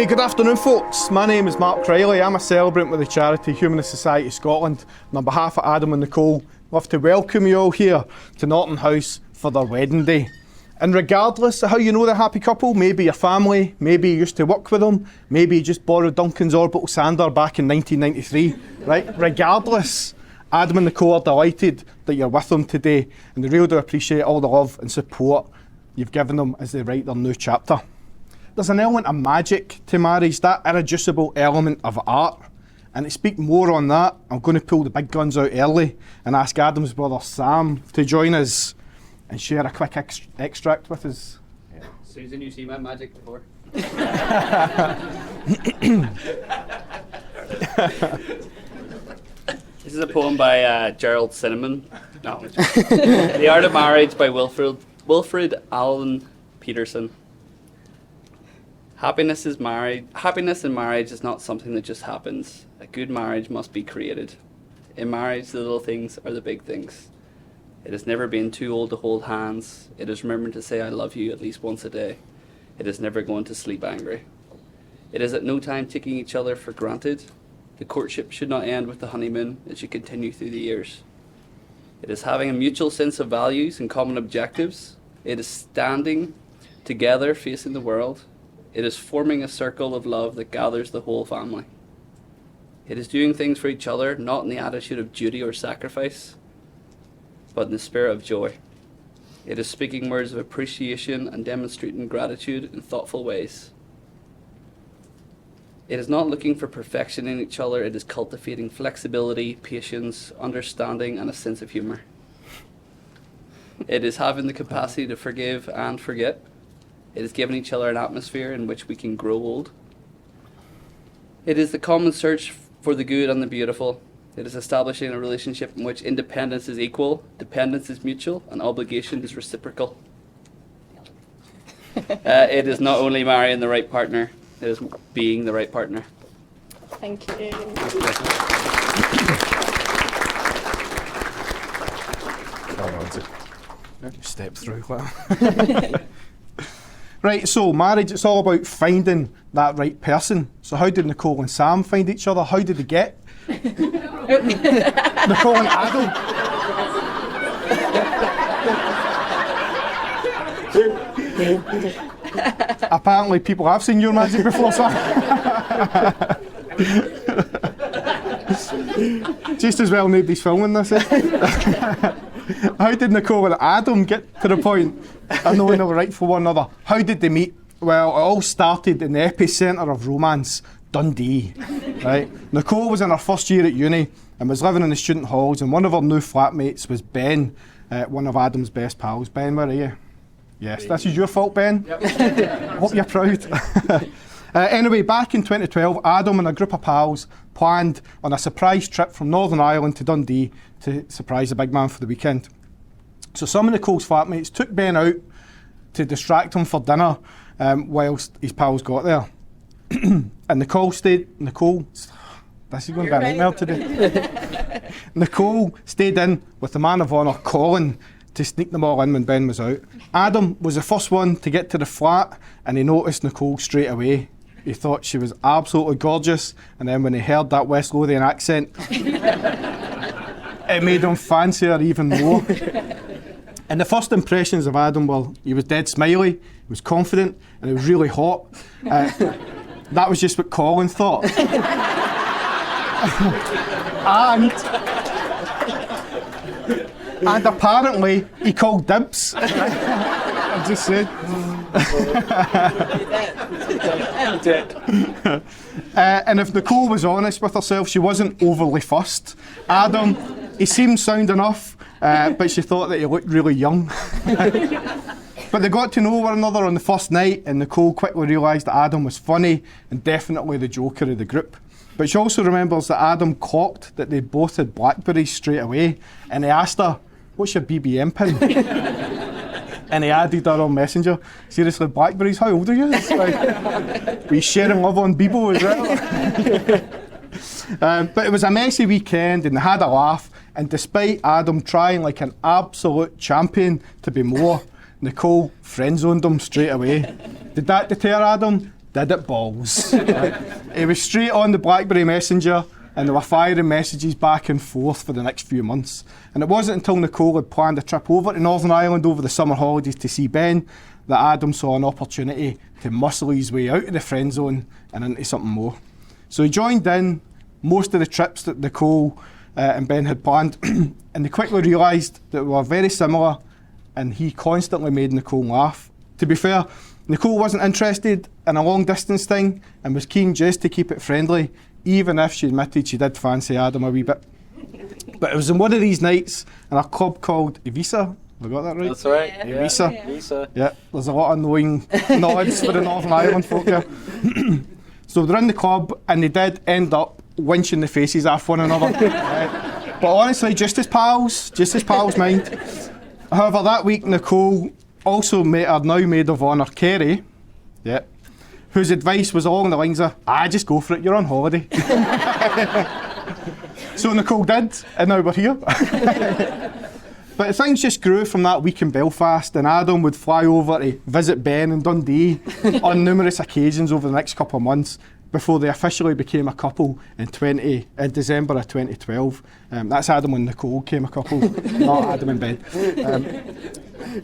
Okay, good afternoon folks. My name is Mark Riley. I'm a celebrant with the charity Humanist Society Scotland, and on behalf of Adam and Nicole, I'd love to welcome you all here to Norton House for their wedding day. And regardless of how you know the happy couple, maybe your family, maybe you used to work with them, maybe you just borrowed Duncan's orbital sander back in 1993, right? Regardless, Adam and Nicole are delighted that you're with them today, and they really do appreciate all the love and support you've given them as they write their new chapter. There's an element of magic to marriage, that irreducible element of art. And to speak more on that, I'm going to pull the big guns out early and ask Adam's brother Sam to join us and share a quick extract with us. Susan, you see my magic before? This is a poem by Gerald Cinnamon. No. The Art of Marriage by Wilfred Allen Peterson. Happiness in marriage is not something that just happens. A good marriage must be created. In marriage, the little things are the big things. It has never been too old to hold hands. It is remembering to say I love you at least once a day. It is never going to sleep angry. It is at no time taking each other for granted. The courtship should not end with the honeymoon. It should continue through the years. It is having a mutual sense of values and common objectives. It is standing together facing the world. It is forming a circle of love that gathers the whole family. It is doing things for each other, not in the attitude of duty or sacrifice, but in the spirit of joy. It is speaking words of appreciation and demonstrating gratitude in thoughtful ways. It is not looking for perfection in each other. It is cultivating flexibility, patience, understanding, and a sense of humor. It is having the capacity to forgive and forget. It is giving each other an atmosphere in which we can grow old. It is the common search for the good and the beautiful. It is establishing a relationship in which independence is equal, dependence is mutual, and obligation is reciprocal. It is not only marrying the right partner, it is being the right partner. Thank you. Step through. Right, so marriage, it's all about finding that right person. So how did Nicole and Sam find each other? How did they get? Nicole and Adam. Apparently people have seen your magic before, Sam. Just as well nobody's filming this, eh? How did Nicole and Adam get to the point of knowing they were right for one another? How did they meet? Well, it all started in the epicentre of romance, Dundee. Right? Nicole was in her first year at uni and was living in the student halls, and one of her new flatmates was Ben, one of Adam's best pals. Ben, where are you? Yes, this is your fault, Ben. Yep. Hope you're proud. Anyway, back in 2012, Adam and a group of pals planned on a surprise trip from Northern Ireland to Dundee to surprise the big man for the weekend. So some of Nicole's flatmates took Ben out to distract him for dinner whilst his pals got there. And Nicole, this is going to be a nightmare today. Nicole stayed in with the man of honour, Colin, to sneak them all in when Ben was out. Adam was the first one to get to the flat, and he noticed Nicole straight away. He thought she was absolutely gorgeous, and then when he heard that West Lothian accent, it made him fancy her even more. And the first impressions of Adam were he was dead smiley, he was confident, and he was really hot. That was just what Colin thought. And apparently he called dibs. I just said. And if Nicole was honest with herself, she wasn't overly fussed. Adam, he seemed sound enough, but she thought that he looked really young. But they got to know one another on the first night, and Nicole quickly realised that Adam was funny and definitely the joker of the group. But she also remembers that Adam clocked that they both had Blackberries straight away, and he asked her, "What's your BBM pin?" And he added her on Messenger. Seriously, Blackberries, how old are you? Like, we sharing love on Bebo as well. But it was a messy weekend and they had a laugh, and despite Adam trying like an absolute champion to be more, Nicole friend-zoned him straight away. Did that deter Adam? did it balls. Right? It was straight on the BlackBerry Messenger, and they were firing messages back and forth for the next few months. And it wasn't until Nicole had planned a trip over to Northern Ireland over the summer holidays to see Ben that Adam saw an opportunity to muscle his way out of the friend zone and into something more. So he joined in most of the trips that Nicole and Ben had planned, and they quickly realised that they were very similar, and he constantly made Nicole laugh. To be fair, Nicole wasn't interested in a long distance thing and was keen just to keep it friendly, even if she admitted she did fancy Adam a wee bit. But it was on one of these nights in a club called Ibiza. Have I got that right? That's right. Yeah. Ibiza. Yeah. Lisa. Yeah, there's a lot of annoying nods for the Northern Ireland folk here. So they're in the club and they did end up winching the faces off one another. But honestly, just as pals mind. However, that week Nicole also met her now maid of honour, Kerry, whose advice was along the lines of, just go for it, you're on holiday. So Nicole did, and now we're here. But things just grew from that week in Belfast, and Adam would fly over to visit Ben in Dundee on numerous occasions over the next couple of months before they officially became a couple in December of 2012. That's Adam and Nicole became a couple, not Adam and Ben.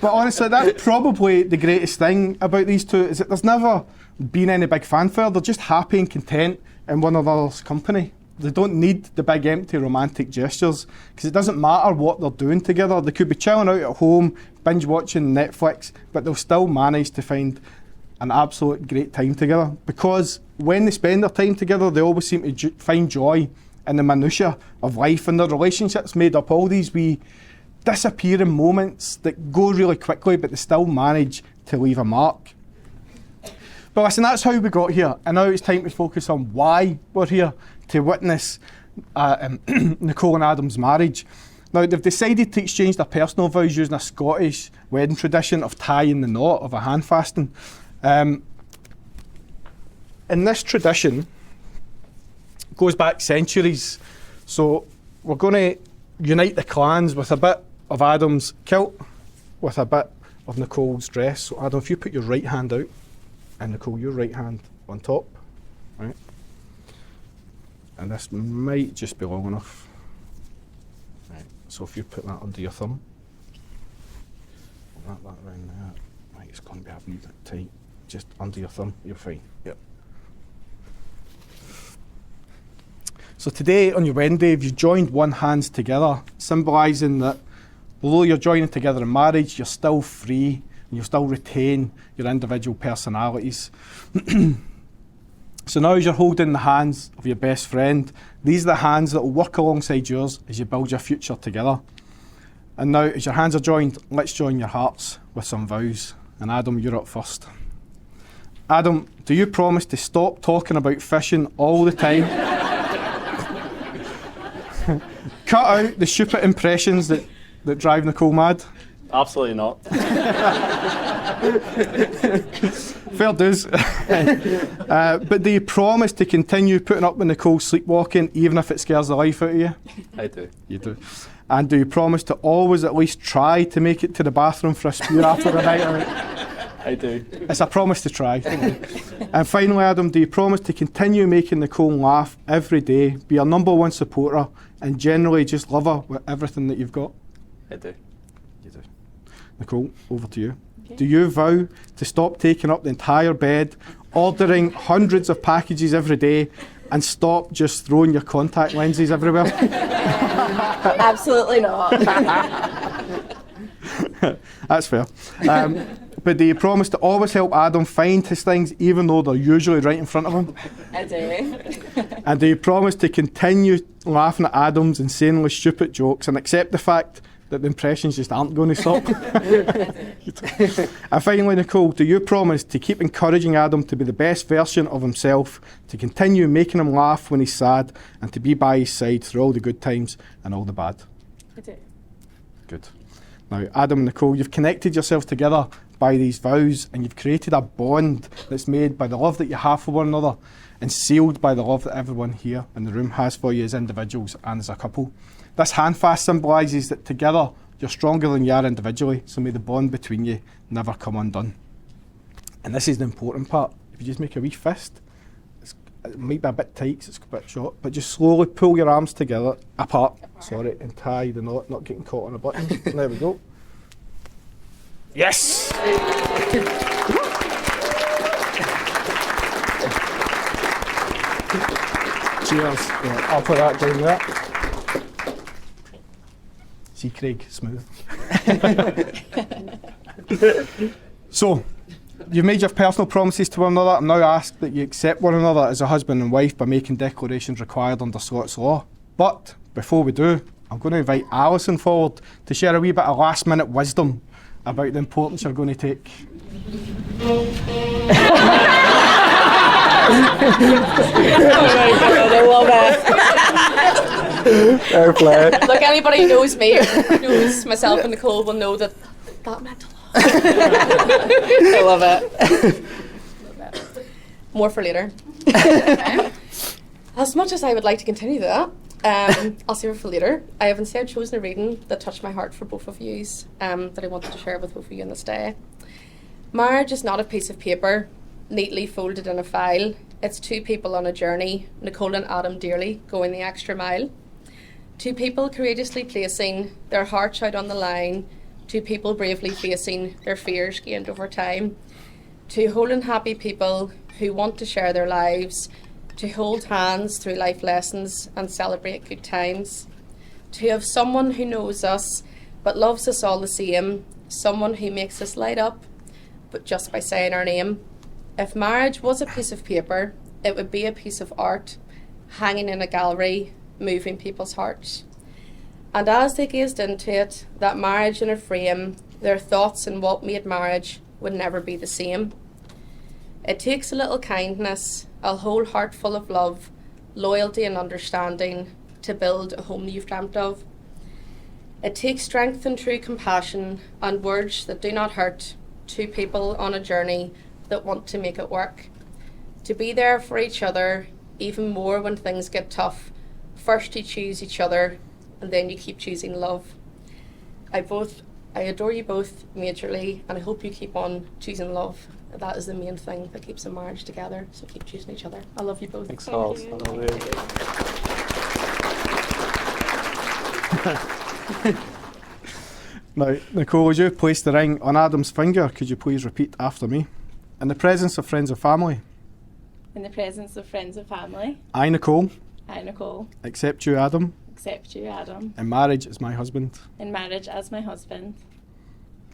But honestly, that's probably the greatest thing about these two, is that there's never been any big fanfare. They're just happy and content in one another's company. They don't need the big empty romantic gestures, because it doesn't matter what they're doing together. They could be chilling out at home, binge watching Netflix, but they'll still manage to find an absolute great time together, because when they spend their time together, they always seem to find joy in the minutiae of life, and their relationships made up all these wee disappearing moments that go really quickly, but they still manage to leave a mark. But listen, that's how we got here, and now it's time to focus on why we're here, to witness Nicole and Adam's marriage. Now, they've decided to exchange their personal vows using a Scottish wedding tradition of tying the knot of a handfasting. And this tradition goes back centuries, so we're going to unite the clans with a bit of Adam's kilt, with a bit of Nicole's dress. So Adam, if you put your right hand out, and Nicole, your right hand on top, right? And this might just be long enough. Right, so if you put that under your thumb, wrap that around there. Right, it's going to be a wee bit tight. Just under your thumb, you're fine. Yep. So today, on your wedding day, you've joined one hands together, symbolising that although you're joining together in marriage, you're still free, and you'll still retain your individual personalities. So now as you're holding the hands of your best friend, these are the hands that will work alongside yours as you build your future together. And now as your hands are joined, let's join your hearts with some vows. And Adam, you're up first. Adam, do you promise to stop talking about fishing all the time? Cut out the stupid impressions that drive Nicole mad? Absolutely not. Fair dues. But do you promise to continue putting up with Nicole sleepwalking even if it scares the life out of you? I do. You do. And do you promise to always at least try to make it to the bathroom for a spew after the night out? I do. It's a promise to try. And finally, Adam, do you promise to continue making Nicole laugh every day, be her number one supporter, and generally just love her with everything that you've got? I do. You do. Nicole, over to you. Okay. Do you vow to stop taking up the entire bed, ordering hundreds of packages every day, and stop just throwing your contact lenses everywhere? Absolutely not. That's fair. But do you promise to always help Adam find his things even though they're usually right in front of him? I do. And do you promise to continue laughing at Adam's insanely stupid jokes and accept the fact that the impressions just aren't going to stop? And finally, Nicole, do you promise to keep encouraging Adam to be the best version of himself, to continue making him laugh when he's sad, and to be by his side through all the good times and all the bad? I do. Good. Now, Adam and Nicole, you've connected yourselves together by these vows, and you've created a bond that's made by the love that you have for one another and sealed by the love that everyone here in the room has for you as individuals and as a couple. This handfast symbolises that together you're stronger than you are individually, so may the bond between you never come undone. And this is the important part. if you just make a wee fist, it might be a bit tight 'cause it's a bit short, but just slowly pull your arms together, apart, sorry, and tie the knot, not getting caught on a button. There we go. Yes! Cheers. Yeah, I'll put that down there. See, Craig, smooth. So, you've made your personal promises to one another. I'm now asked that you accept one another as a husband and wife by making declarations required under Scots law. But before we do, I'm going to invite Alison forward to share a wee bit of last-minute wisdom about the importance you're going to take. Oh my god, I love it. Fair play. Look, anybody who knows me, knows myself and Nicole, will know that meant a lot. I love it. More for later. As much as I would like to continue that, I'll save it for later. I have instead chosen a reading that touched my heart for both of you, that I wanted to share with both of you on this day. Marriage is not a piece of paper, neatly folded in a file. It's two people on a journey, Nicole and Adam dearly, going the extra mile. Two people courageously placing their hearts out on the line. Two people bravely facing their fears gained over time. Two whole and happy people who want to share their lives, to hold hands through life lessons and celebrate good times. To have someone who knows us but loves us all the same, someone who makes us light up but just by saying our name. If marriage was a piece of paper, it would be a piece of art, hanging in a gallery, moving people's hearts. And as they gazed into it, that marriage in a frame, their thoughts on what made marriage would never be the same. It takes a little kindness, a whole heart full of love, loyalty and understanding to build a home you've dreamt of. It takes strength and true compassion and words that do not hurt, two people on a journey that want to make it work. To be there for each other, even more when things get tough. First you choose each other, and then you keep choosing love. I adore you both majorly, and I hope you keep on choosing love. That is the main thing that keeps a marriage together, so keep choosing each other. I love you both. Thanks, Charles. I love you. Now, Nicole, as you place the ring on Adam's finger, could you please repeat after me? In the presence of friends and family, In the presence of friends and family, I, Nicole, I, Nicole, accept you, Adam, accept you, Adam, in marriage as my husband. in marriage as my husband.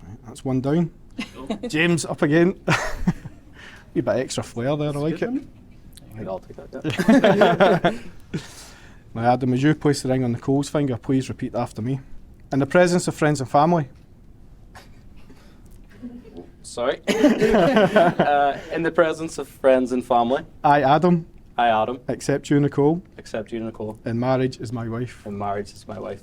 Right, that's one down. James, up again. Wee bit extra flair there, I like it. I'll take that. Now, Adam, as you place the ring on Nicole's finger, please repeat after me. In the presence of friends and family, Sorry. In the presence of friends and family, I, Adam, I, Adam, accept you, Nicole, accept you, Nicole, in marriage as my wife. in marriage as my wife.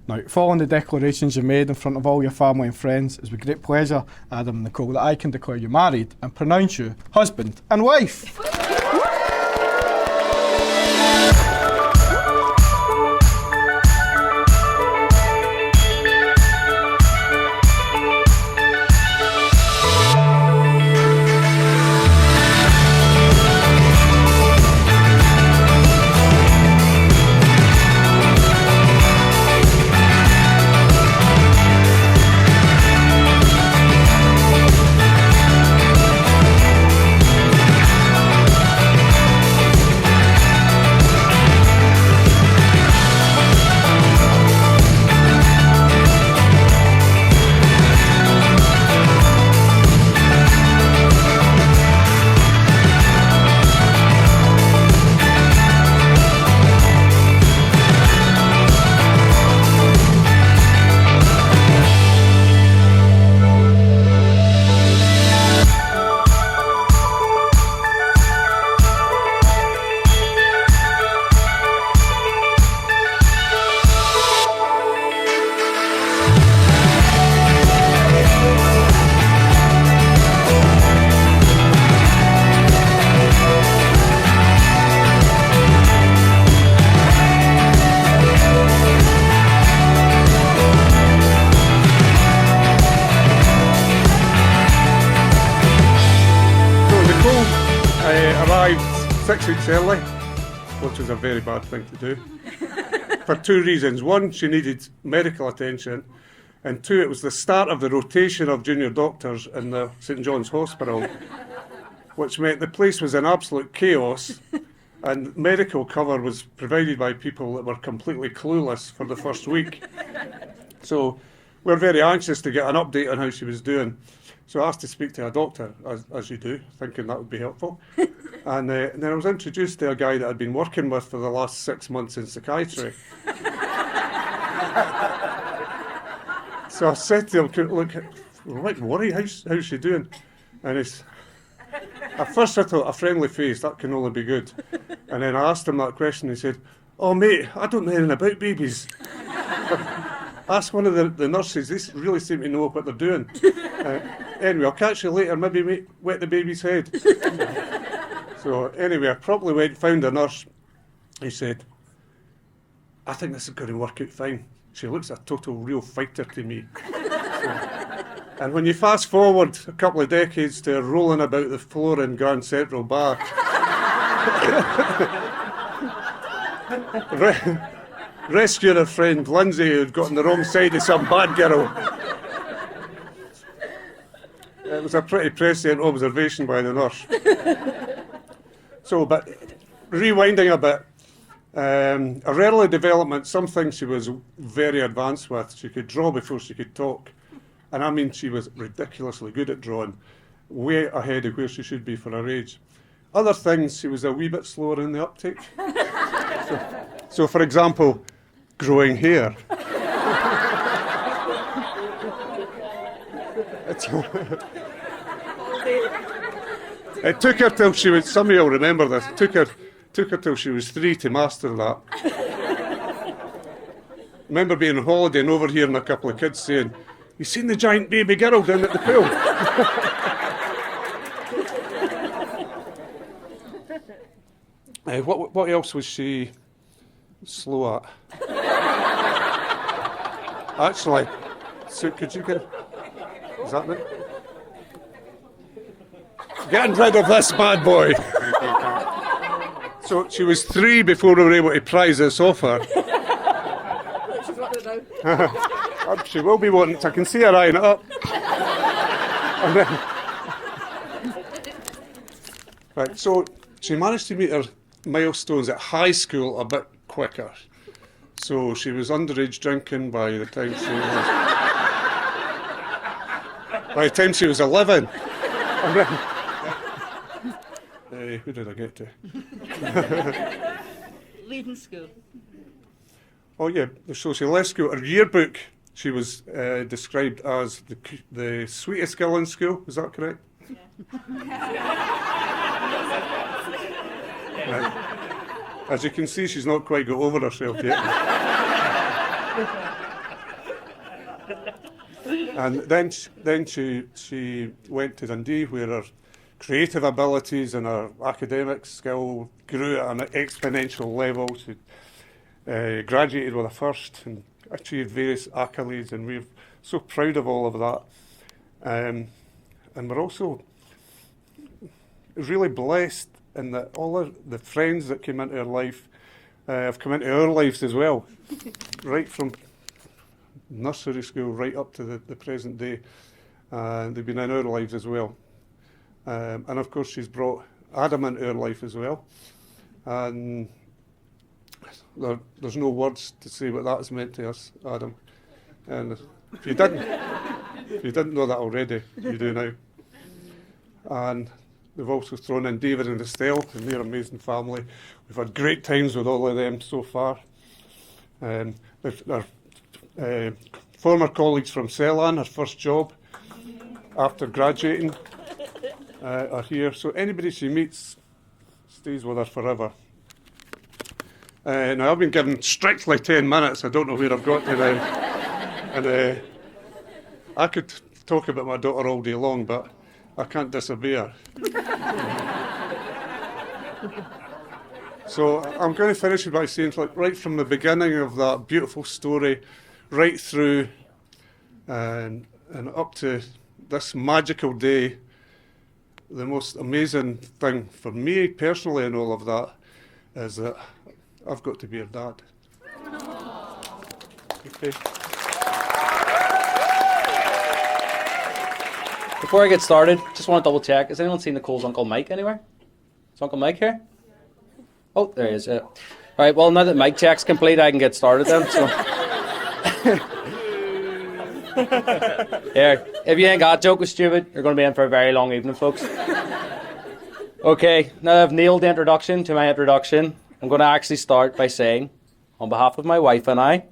Now, following the declarations you made in front of all your family and friends, it's with great pleasure, Adam and Nicole, that I can declare you married and pronounce you husband and wife. weeks early, which was a very bad thing to do. For two reasons. One, she needed medical attention, and two, it was the start of the rotation of junior doctors in the St John's Hospital, which meant the place was in absolute chaos, and medical cover was provided by people that were completely clueless for the first week. So we're very anxious to get an update on how she was doing. So I asked to speak to a doctor, as you do, thinking that would be helpful. And then I was introduced to a guy that I'd been working with for the last 6 months in psychiatry. So I said to him, look, what worry, how's she doing? And at first I thought, a friendly face, that can only be good. And then I asked him that question, he said, oh mate, I don't know anything about babies. Ask one of the nurses, they really seem to know what they're doing. Anyway, I'll catch you later, maybe wet the baby's head. So anyway, I promptly went and found a nurse. He said, I think this is going to work out fine. She looks a total real fighter to me. And when you fast forward a couple of decades to her rolling about the floor in Grand Central Bar, rescuing her friend Lindsay, who'd got on the wrong side of some bad girl. It was a pretty prescient observation by the nurse. So, but rewinding a bit, her early development, some things she was very advanced with. She could draw before she could talk. And I mean, she was ridiculously good at drawing, way ahead of where she should be for her age. Other things, she was a wee bit slower in the uptake. So for example, growing hair. It took her till she was, some of you will remember this, it took her till she was 3 to master that. Remember being on holiday and overhearing a couple of kids saying, you seen the giant baby girl down at the pool? What else was she slow at? Actually, so could you get... Is that it? Getting rid of this bad boy. So she was 3 before we were able to prize this off her. She's wanting it now. She will be wanting it. I can see her eyeing it up. Right, so she managed to meet her milestones at high school a bit quicker. So she was underage drinking by the time she was 11. And then, who did I get to? Leaving school. Oh yeah, so she left school. Her yearbook, she was described as the sweetest girl in school. Is that correct? Right. As you can see, she's not quite got over herself yet. And then she went to Dundee, where her creative abilities and her academic skill grew at an exponential level. She graduated with a first and achieved various accolades, and we're so proud of all of that. And we're also really blessed in that all of the friends that came into her life have come into our lives as well, right from nursery school right up to the present day. They've been in our lives as well. And of course she's brought Adam into her life as well. And there's no words to say what that's meant to us, Adam. And if you didn't know that already, you do now. And we've also thrown in David and Estelle and their amazing family. We've had great times with all of them so far. Our former colleagues from Celan, her first job after graduating, are here. So anybody she meets stays with her forever. Now I've been given strictly 10 minutes. I don't know where I've got to now. And I could talk about my daughter all day long, but I can't disobey her. So I'm going to finish by saying, like, right from the beginning of that beautiful story, right through and up to this magical day, the most amazing thing for me personally in all of that is that I've got to be her dad. Okay. Before I get started, just want to double check. Has anyone seen Nicole's Uncle Mike anywhere? Is Uncle Mike here? Oh, there he is. All right, well, now that mic check's complete, I can get started then. So. Here, if you ain't got joke was stupid, you're going to be in for a very long evening, folks. Okay, now that I've nailed the introduction to my introduction, I'm going to actually start by saying, on behalf of my wife and I,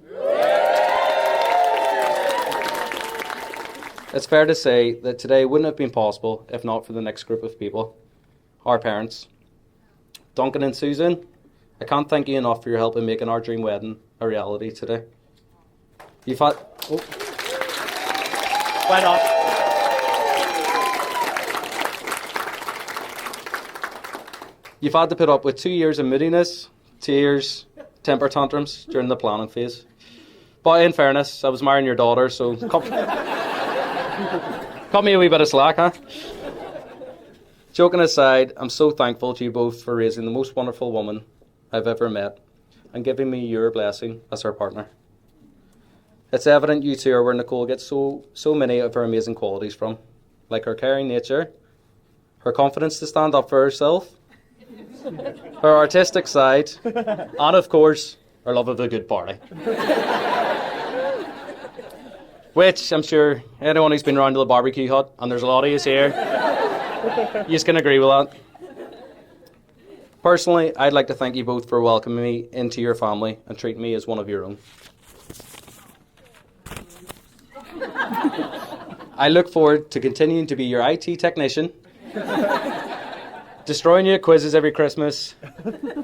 it's fair to say that today wouldn't have been possible if not for the next group of people, our parents. Duncan and Susan, I can't thank you enough for your help in making our dream wedding a reality today. You've had... Oh. Why not? You've had to put up with 2 years of moodiness, tears, temper tantrums during the planning phase. But in fairness, I was marrying your daughter, so cut me a wee bit of slack, huh? Joking aside, I'm so thankful to you both for raising the most wonderful woman I've ever met and giving me your blessing as her partner. It's evident you two are where Nicole gets so many of her amazing qualities from, like her caring nature, her confidence to stand up for herself, her artistic side, and of course, her love of a good party. Which I'm sure anyone who's been around to the barbecue hut, and there's a lot of you here, you can agree with that. Personally, I'd like to thank you both for welcoming me into your family and treating me as one of your own. I look forward to continuing to be your IT technician, destroying you at quizzes every Christmas,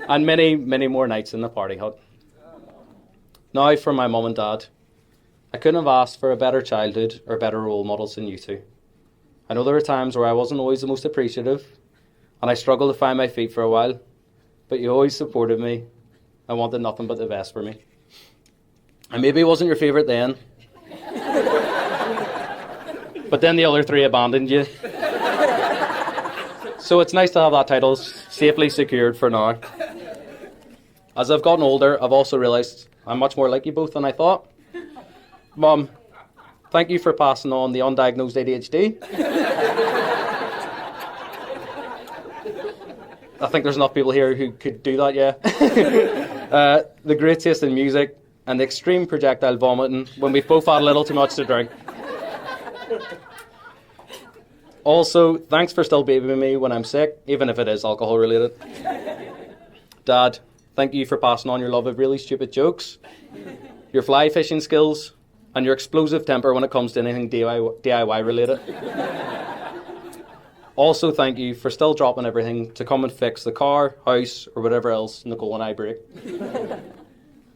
and many, many more nights in the party hut. Now for my mum and dad. I couldn't have asked for a better childhood or better role models than you two. I know there were times where I wasn't always the most appreciative, and I struggled to find my feet for a while, but you always supported me and wanted nothing but the best for me. I maybe wasn't your favourite then, but then the other three abandoned you. So it's nice to have that title safely secured for now. As I've gotten older, I've also realised I'm much more like you both than I thought. Mum, thank you for passing on the undiagnosed ADHD. I think there's enough people here who could do that, yeah. The great taste in music and the extreme projectile vomiting when we've both had a little too much to drink. Also, thanks for still babying me when I'm sick, even if it is alcohol related. Dad, thank you for passing on your love of really stupid jokes, your fly fishing skills, and your explosive temper when it comes to anything DIY related. Also, thank you for still dropping everything to come and fix the car, house, or whatever else Nicole and I break.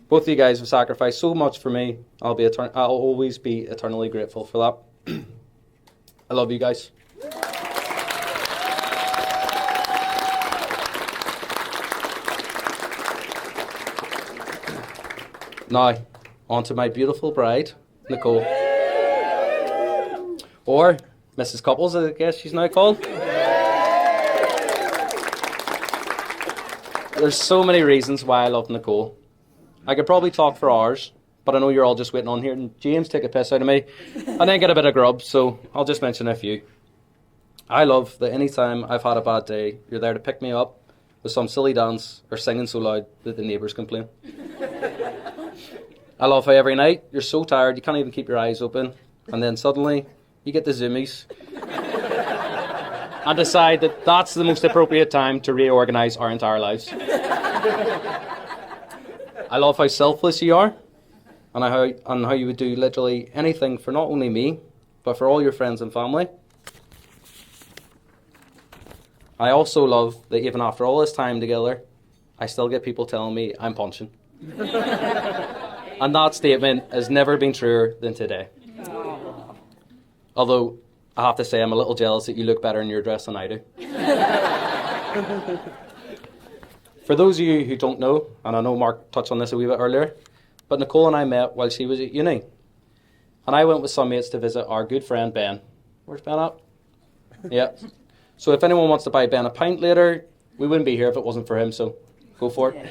Both of you guys have sacrificed so much for me. I'll always be eternally grateful for that. I love you guys. Now, on to my beautiful bride, Nicole. Or Mrs. Couples, I guess she's now called. There's so many reasons why I love Nicole. I could probably talk for hours, but I know you're all just waiting on here and James take a piss out of me and then get a bit of grub, so I'll just mention a few. I love that any time I've had a bad day, you're there to pick me up with some silly dance or singing so loud that the neighbours complain. I love how every night you're so tired you can't even keep your eyes open, and then suddenly you get the zoomies and decide that that's the most appropriate time to reorganise our entire lives. I love how selfless you are and how you would do literally anything for not only me but for all your friends and family. I also love that even after all this time together, I still get people telling me I'm punching. And that statement has never been truer than today. Although, I have to say I'm a little jealous that you look better in your dress than I do. For those of you who don't know, and I know Mark touched on this a wee bit earlier, but Nicole and I met while she was at uni. And I went with some mates to visit our good friend Ben. Where's Ben at? Yeah. So if anyone wants to buy Ben a pint later, we wouldn't be here if it wasn't for him, so go for it.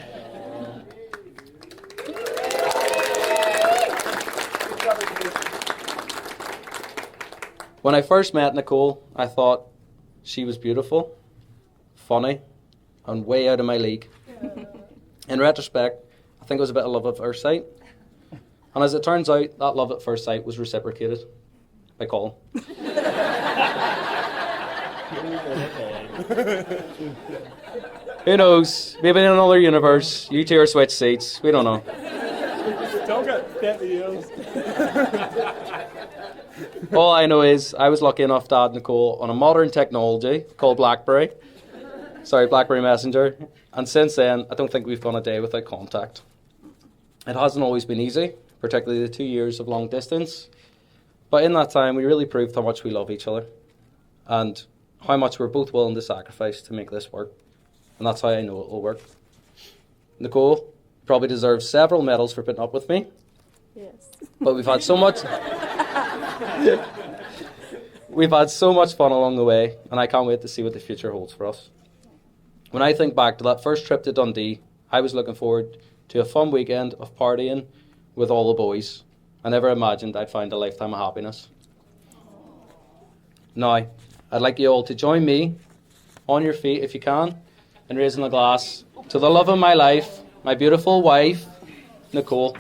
When I first met Nicole, I thought she was beautiful, funny, and way out of my league. In retrospect, I think it was a bit of love at first sight. And as it turns out, that love at first sight was reciprocated by Colin. Who knows? Maybe in another universe, you two are switch seats. We don't know. Don't get 50 years. All I know is I was lucky enough to add Nicole on a modern technology called BlackBerry. BlackBerry Messenger. And since then, I don't think we've gone a day without contact. It hasn't always been easy, particularly the 2 years of long distance. But in that time, we really proved how much we love each other and how much we're both willing to sacrifice to make this work. And that's how I know it will work. Nicole probably deserves several medals for putting up with me. Yes. But we've had so much fun along the way, and I can't wait to see what the future holds for us. When I think back to that first trip to Dundee, I was looking forward to a fun weekend of partying with all the boys. I never imagined I'd find a lifetime of happiness. Now, I'd like you all to join me on your feet if you can in raising a glass to the love of my life, my beautiful wife, Nicole.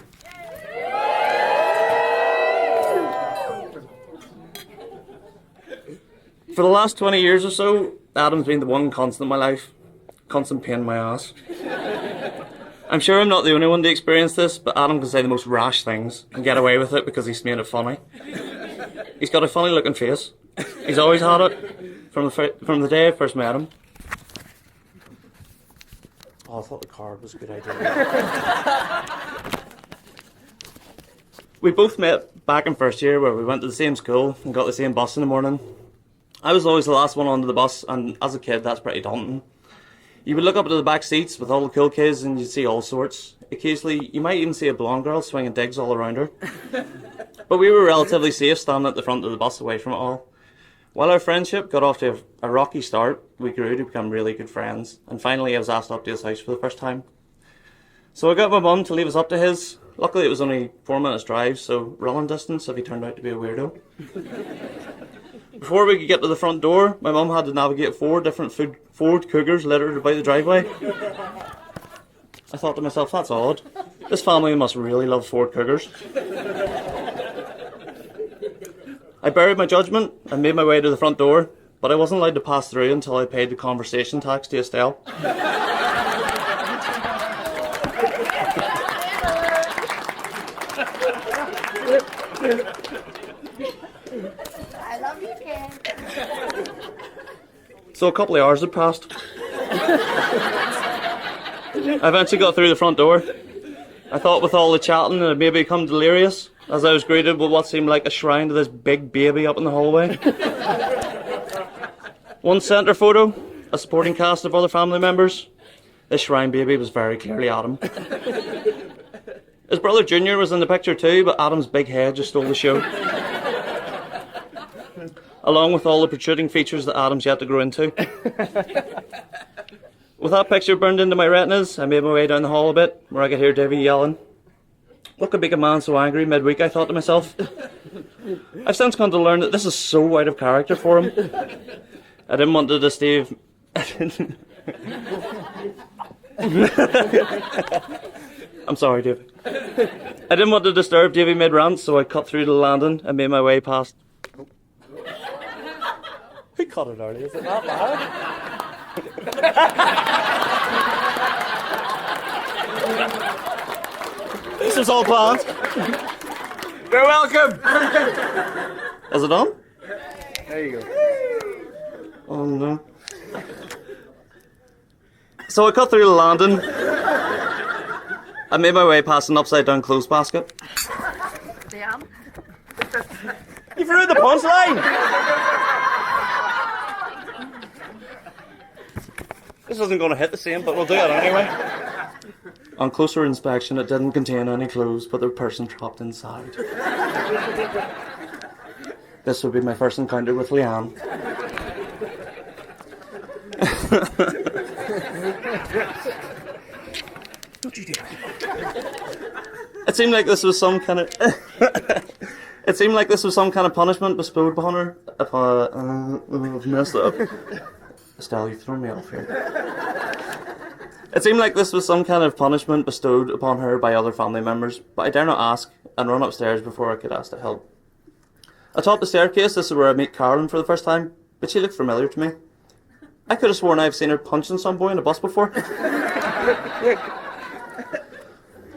For the last 20 years or so, Adam's been the one constant in my life. Constant pain in my ass. I'm sure I'm not the only one to experience this, but Adam can say the most rash things and get away with it because he's made it funny. He's got a funny looking face. He's always had it from the day I first met him. Oh, I thought the card was a good idea. We both met back in first year where we went to the same school and got the same bus in the morning. I was always the last one onto the bus, and as a kid that's pretty daunting. You would look up to the back seats with all the cool kids and you'd see all sorts. Occasionally you might even see a blonde girl swinging digs all around her. But we were relatively safe standing at the front of the bus away from it all. While our friendship got off to a rocky start, we grew to become really good friends, and finally I was asked up to his house for the first time. So I got my mum to leave us up to his. Luckily it was only 4 minutes drive, so running distance if he turned out to be a weirdo. Before we could get to the front door, my mum had to navigate 4 different Ford Cougars littered about the driveway. I thought to myself, that's odd. This family must really love Ford Cougars. I buried my judgment and made my way to the front door, but I wasn't allowed to pass through until I paid the conversation tax to Estelle. I love you, Ken. So a couple of hours had passed. I eventually got through the front door. I thought with all the chatting I'd maybe become delirious as I was greeted with what seemed like a shrine to this big baby up in the hallway. One centre photo, a supporting cast of other family members. This shrine baby was very clearly Adam. His brother Junior was in the picture too, but Adam's big head just stole the show. Along with all the protruding features that Adam's yet to grow into. With that picture burned into my retinas, I made my way down the hall a bit, where I could hear Davy yelling. What could make a man so angry midweek, I thought to myself. I've since come to learn that this is so out of character for him. I didn't want to disturb... I'm sorry, Davy. I didn't want to disturb Davy mid-rant, so I cut through the landing and made my way past... Who cut it early? Is it that bad? This was all planned. You're welcome. Is it on? There you go. Oh no. So I cut through the landing. I made my way past an upside down clothes basket. Damn. You threw the punchline! This isn't going to hit the same, but we'll do it anyway. On closer inspection, it didn't contain any clothes, but the person trapped inside. This would be my first encounter with Leanne. Don't you do it. It seemed like this was some kind of. It seemed like this was some kind of punishment bestowed upon her. I've messed up. Estelle, you've thrown me off here. It seemed like this was some kind of punishment bestowed upon her by other family members, but I dare not ask and run upstairs before I could ask to help. Atop the staircase, this is where I meet Carolyn for the first time, but she looked familiar to me. I could have sworn I've seen her punching some boy in a bus before.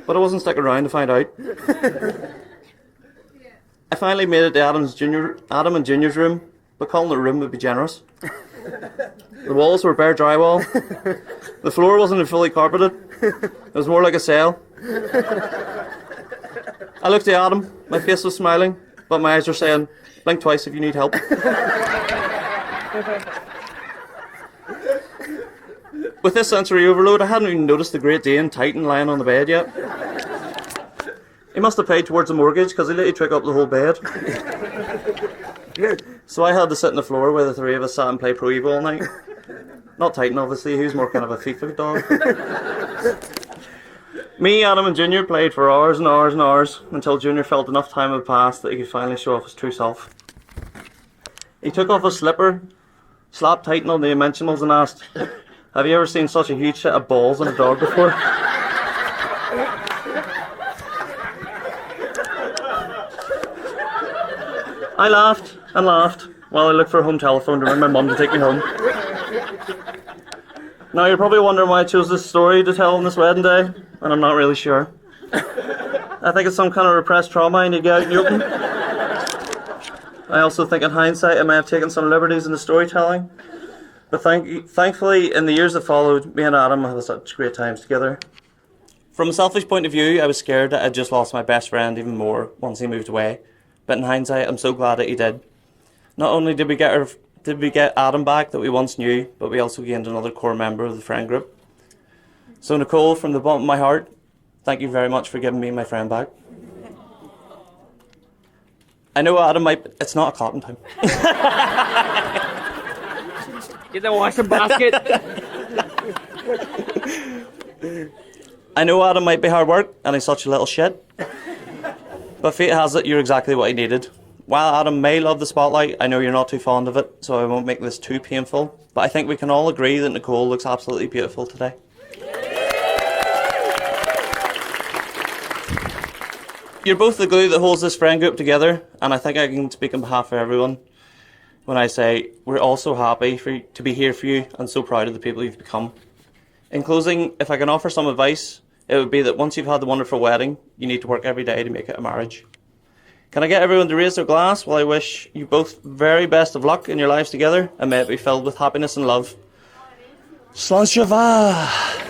But I wasn't sticking around to find out. I finally made it to Adam and Junior's room, but calling it a room would be generous. The walls were bare drywall. The floor wasn't fully carpeted. It was more like a cell. I looked at Adam. My face was smiling, but my eyes were saying, blink twice if you need help. With this sensory overload, I hadn't even noticed the Great Dane Titan lying on the bed yet. He must have paid towards the mortgage because he let you trick up the whole bed. So I had to sit on the floor where the three of us sat and play Pro Evo all night. Not Titan, obviously. He was more kind of a FIFA dog. Me, Adam and Junior played for hours and hours and hours until Junior felt enough time had passed that he could finally show off his true self. He took off his slipper, slapped Titan on the Inmentionals and asked, have you ever seen such a huge set of balls in a dog before? I laughed and laughed while I looked for a home telephone to ring my mum to take me home. Now you're probably wondering why I chose this story to tell on this wedding day, and I'm not really sure. I think it's some kind of repressed trauma I need to get out in the open. I also think in hindsight I may have taken some liberties in the storytelling, but thankfully in the years that followed, me and Adam had such great times together. From a selfish point of view, I was scared that I'd just lost my best friend even more once he moved away, but in hindsight I'm so glad that he did. Not only did we get Adam back that we once knew, but we also gained another core member of the friend group. So Nicole, from the bottom of my heart, thank you very much for giving me my friend back. I know Adam might... It's not a cotton time. Get the washing basket. I know Adam might be hard work, and he's such a little shit. But fate has it, you're exactly what he needed. While Adam may love the spotlight, I know you're not too fond of it, so I won't make this too painful. But I think we can all agree that Nicole looks absolutely beautiful today. You're both the glue that holds this friend group together, and I think I can speak on behalf of everyone when I say we're all so happy to be here for you and so proud of the people you've become. In closing, if I can offer some advice, it would be that once you've had the wonderful wedding, you need to work every day to make it a marriage. Can I get everyone to raise their glass while I wish you both very best of luck in your lives together, and may it be filled with happiness and love. Slán se bha!